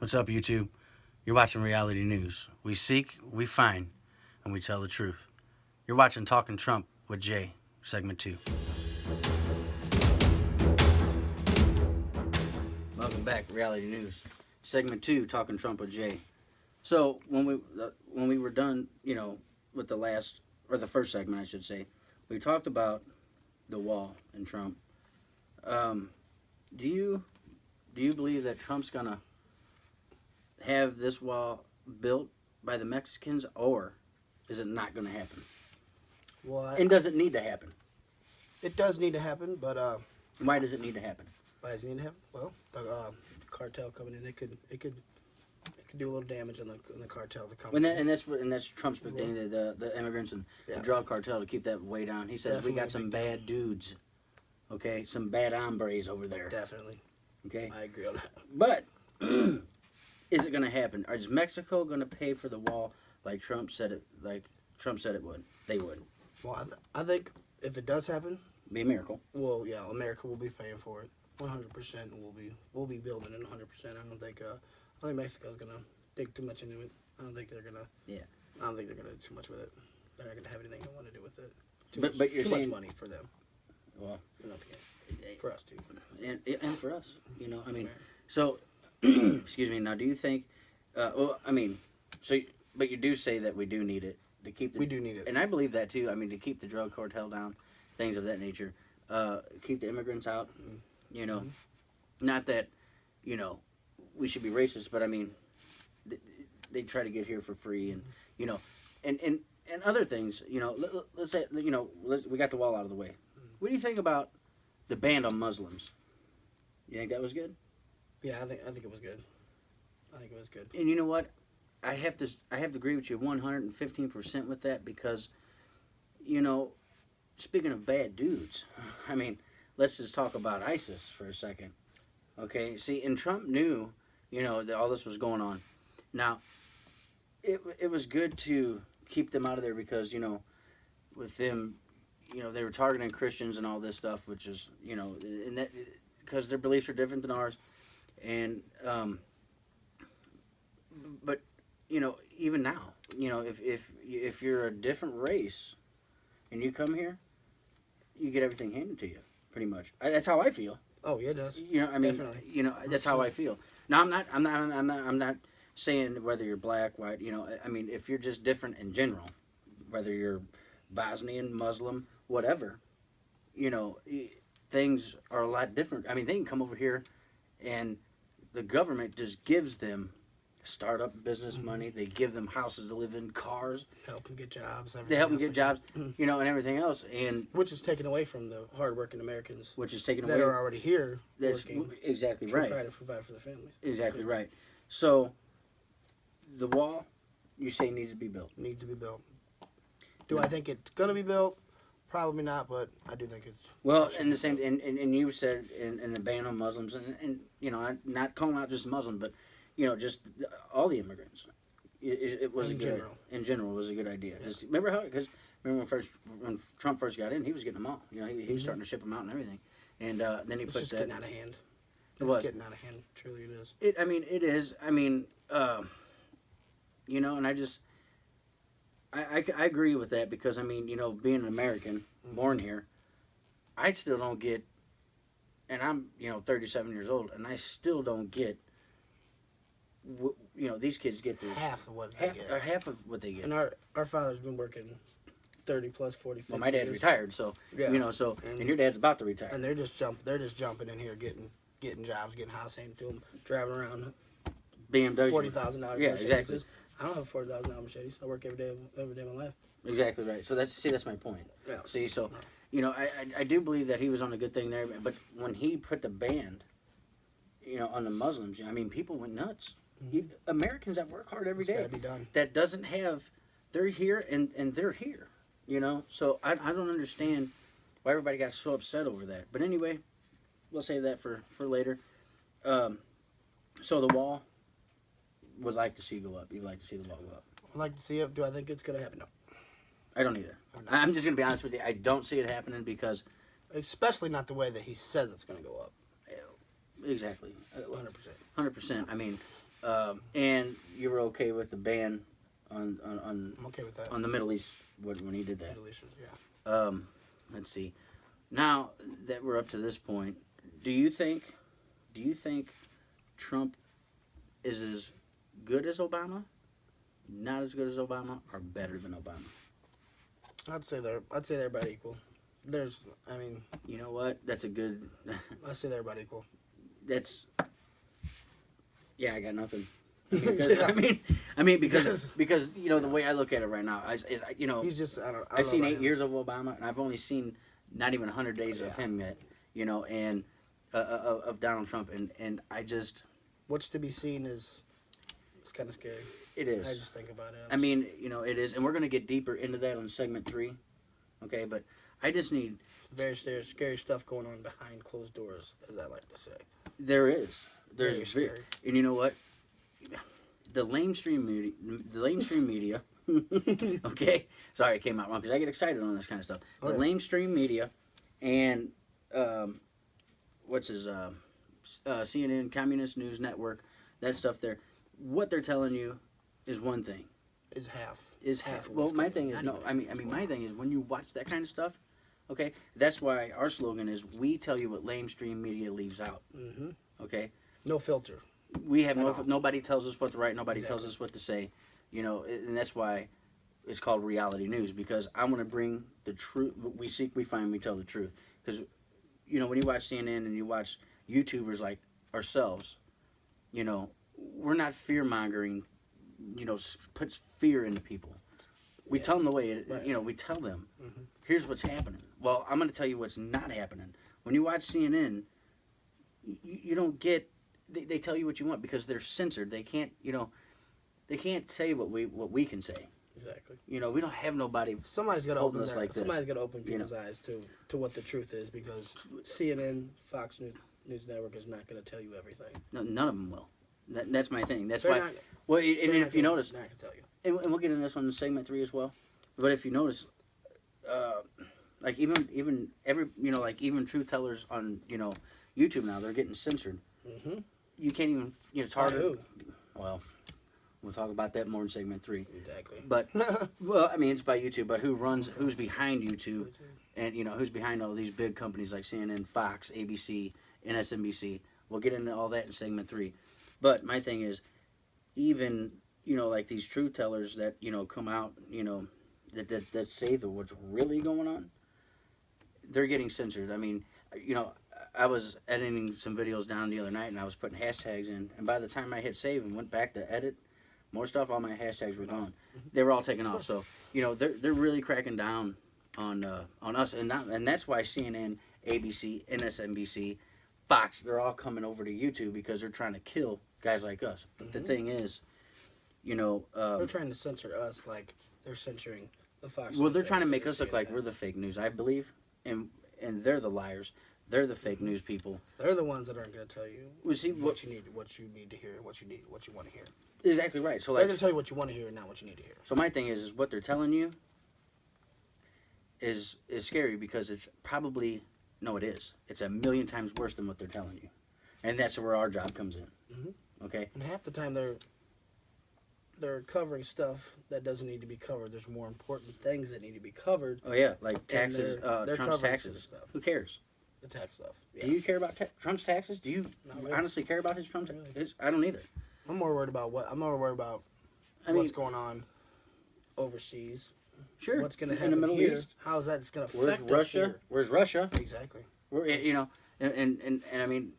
What's up, YouTube? You're watching reality news. We seek, we find, and we tell the truth. You're watching Talking Trump with Jay, segment 2. Welcome back, reality news. Segment 2, Talking Trump with Jay. So when we were done, with the first segment, I should say, we talked about the wall and Trump. Do you believe that Trump's gonna have this wall built by the Mexicans, or is it not going to happen? Well, And does it need to happen? it does need to happen, but Why does it need to happen? why does it need to happen? Well, the cartel coming in, it could do a little damage on the cartel. And that's Trump's big thing, the immigrants and the drug cartel, to keep that way down. He says we got some bad dudes, okay, some bad hombres over there. Definitely. Okay, I agree on that. but is it going to happen? Is Mexico going to pay for the wall like Trump said it? Like Trump said it would. They would. Well, I think if it does happen, Be a miracle. well, yeah, America will be paying for it 100%. We'll be building it 100%. I don't think Mexico's gonna dig too much into it. I don't think they're gonna. Yeah. I don't think they're gonna do too much with it. They're not gonna have anything they want to do with it. But you're too saying much money for them. Well, For us too. and for us, I mean, so excuse me. Now, do you think? But you do say that we do need it to keep. We do need it. And I believe that too. I mean, to keep the drug cartel down, things of that nature, keep the immigrants out. Not that, we should be racist, but I mean, they try to get here for free, and and other things. Let's say we got the wall out of the way. What do you think about the ban on Muslims? You think that was good? Yeah, I think it was good. I think it was good. And you know what? I have to agree with you 115% with that, because, speaking of bad dudes, I mean, let's just talk about ISIS for a second. Okay, see, and Trump knew, that all this was going on. Now, it was good to keep them out of there because, with them, they were targeting Christians and all this stuff, which is, and that because their beliefs are different than ours, and but even now, if you're a different race and you come here, you get everything handed to you, pretty much. That's how I feel. Oh yeah, it does. I mean, Definitely. that's how I feel. Now, I'm not saying whether you're black, white. I mean, if you're just different in general, whether you're Bosnian, Muslim, whatever, things are a lot different. I mean, they can come over here, and the government just gives them startup business money. They give them houses to live in, cars. Help them get jobs. They help them else get jobs, and everything else, and which is taken away from the hardworking Americans which is taken that away. are already here. That's working exactly to right. try to provide for their families. Exactly right. So, the wall, you say, needs to be built. Needs to be built. Do I think it's gonna be built? Probably not, but I do think it's. Well, and the same, and you said in the ban on Muslims, and not calling out just Muslims, but just all the immigrants. It was In general. In general, it was a good idea. Yeah. Remember when Trump first got in, he was getting them all. He was starting to ship them out and everything, and then he It's put just that. getting out of hand. It It's was. getting out of hand. Truly, it is. It is. I mean, and I just. I agree with that, because I mean, being an American, born here, I still don't get, and I'm 37 years old, and I still don't get. These kids get to Half of what they get. half of what they get. And our father's been working 30 plus 40, 50 Well, my dad's years. retired, so Yeah. and your dad's about to retire. And they're just jumping in here, getting jobs, getting house handed to them, driving around BMW. $40,000 Yeah, Mercedes. exactly. I don't have a $40,000 Mercedes. I work every day of my life. Exactly right. So that's my point. Yeah. See, so I do believe that he was on a good thing there, but when he put the ban, on the Muslims, I mean, people went nuts. Americans that work hard every It's day, gotta be done. that doesn't have, they're here and they're here, So I don't understand why everybody got so upset over that. But anyway, we'll save that for later. So the wall, would like to see go up. You'd like to see the wall go up. I'd like to see it. Do I think it's going to happen? No. I don't either. I'm just going to be honest with you. I don't see it happening because... Especially not the way that he says it's going to go up. Exactly. 100%. 100%. I mean, And you were okay with the ban on I'm okay with that. on the Middle East when he did that. Middle Eastern, yeah. Let's see. Now that we're up to this point, do you think Trump is as good as Obama, not as good as Obama, or better than Obama? I'd say they're about equal. You know what? That's a good. I'd say they're about equal. That's. Yeah, I got nothing. Because, because you know the way I look at it right now, He's just I don't I've know seen about 8 him. years of Obama, and I've only seen not even 100 days of him yet. You know, and of Donald Trump, and I just. What's to be seen is, it's kind of scary. It is. I just think about it. I mean, you know, it is, and we're gonna get deeper into that on segment 3. Okay, but I just need. very scary stuff going on behind closed doors, as I like to say. There is. Very There's scary. and you know what? The lamestream media. Okay, sorry, it came out wrong because I get excited on this kind of stuff. The Oh, yeah. lamestream media, and what's his CNN, Communist News Network, that stuff there. What they're telling you is one thing. Is half. Is half half. of Well, what's my going thing on. is Not no. even I mean, what's my thing is when you watch that kind of stuff. Okay, that's why our slogan is we tell you what lamestream media leaves out. Mm-hmm. Okay. No filter. We have At all. nobody tells us what to write. Nobody tells Exactly. us what to say. You know, and that's why it's called reality news because I want to bring the truth. We seek, we find, we tell the truth. Because, you know, when you watch CNN and you watch YouTubers like ourselves, you know, we're not fear mongering. You know, puts fear into people. We Yeah. tell them the way it. Right. You know, we tell them, Mhm. here's what's happening. Well, I'm going to tell you what's not happening. When you watch CNN, you don't get. They tell you what you want because they're censored. They can't, you know, they can't say what we can say. Exactly. You know, we don't have nobody. Somebody's got to Holding open us like this, somebody's got to open you know. people's eyes to what the truth is because CNN, Fox News Network is not going to tell you everything. No, none of them will. That's my thing. That's They're why. not- Well, and they're not if you gonna- notice, not going to tell you. and we'll get into this on segment 3 as well. But if you notice, like even every like even truth tellers on YouTube now they're getting censored. Mm-hmm. You can't even it's By harder. who? Well, we'll talk about that more in segment 3. Exactly. But well, I mean it's by YouTube, but who's behind YouTube, and who's behind all these big companies like CNN, Fox, ABC, MSNBC. We'll get into all that in segment 3. But my thing is, even like these truth tellers that come out that say what's really going on, they're getting censored. I mean, I was editing some videos down the other night and I was putting hashtags in, and by the time I hit save and went back to edit more stuff, all my hashtags were gone. They were all taken off. So they're really cracking down on us, and that's why CNN, ABC, MSNBC, Fox, they're all coming over to YouTube because they're trying to kill guys like us. But the thing is, they're trying to censor us like they're censoring the Fox. well, News they're trying to Network make and us look like CNN. we're the fake news, I believe, and they're the liars. They're the fake news people. They're the ones that aren't going to tell you Well, see, what you need to hear, what you want to hear. exactly right. So They're like, going to tell you what you want to hear, and not what you need to hear. so my thing is what they're telling you is scary because it's probably it is. It's a million times worse than what they're telling you, and that's where our job comes in. Mhm. Okay. And half the time they're covering stuff that doesn't need to be covered. There's more important things that need to be covered. Oh yeah, like taxes. they're Trump's covering taxes. some stuff. Who cares? The tax stuff. Yeah. Do you care about Trump's taxes? Do you Not really. honestly care about his Trump Not really. taxes? I don't either. I'm more worried about I mean, what's going on overseas. sure. What's going to in happen the Middle here? East? How's that going to Where's affect us Russia? here? Where's Russia? Exactly. We're, and I mean,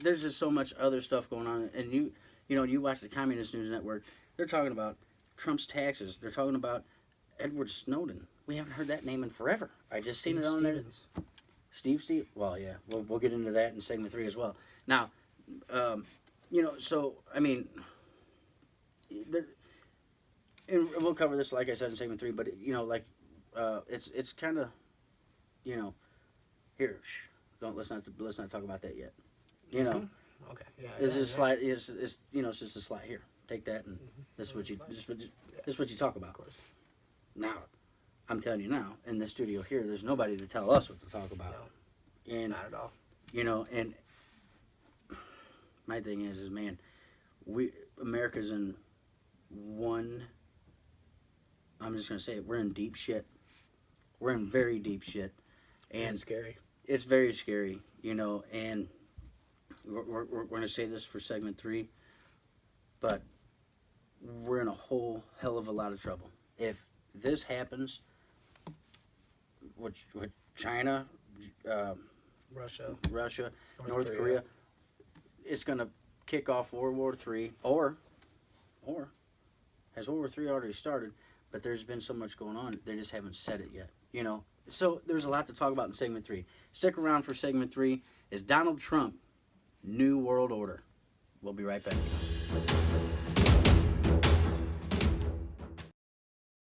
there's just so much other stuff going on, and you watch the Communist News Network. They're talking about Trump's taxes. They're talking about Edward Snowden. We haven't heard that name in forever. I just seen it on there. Stevens. Steve. Well, yeah, we'll get into that in segment 3 as well. Now, so I mean, and we'll cover this like I said in segment 3. But it's kind of, here. Let's not talk about that yet. Mhm. Okay. Yeah. It's yeah, just yeah. slide. It's just a slide here. Take that, and this is what you talk about. Of course. Now, I'm telling you now, in the studio here, there's nobody to tell us what to talk about. And Not at all. and my thing is man, America's in one. I'm just gonna say it. We're in deep shit. We're in very deep shit, and It's scary. it's very scary, you know. And we're gonna say this for segment 3, but we're in a whole hell of a lot of trouble if this happens. With China, Russia, North Korea, it's gonna kick off World War III, or has World War III already started? But there's been so much going on, they just haven't said it yet, you know. So there's a lot to talk about in segment 3. Stick around for segment 3. Is Donald Trump New World Order? We'll be right back.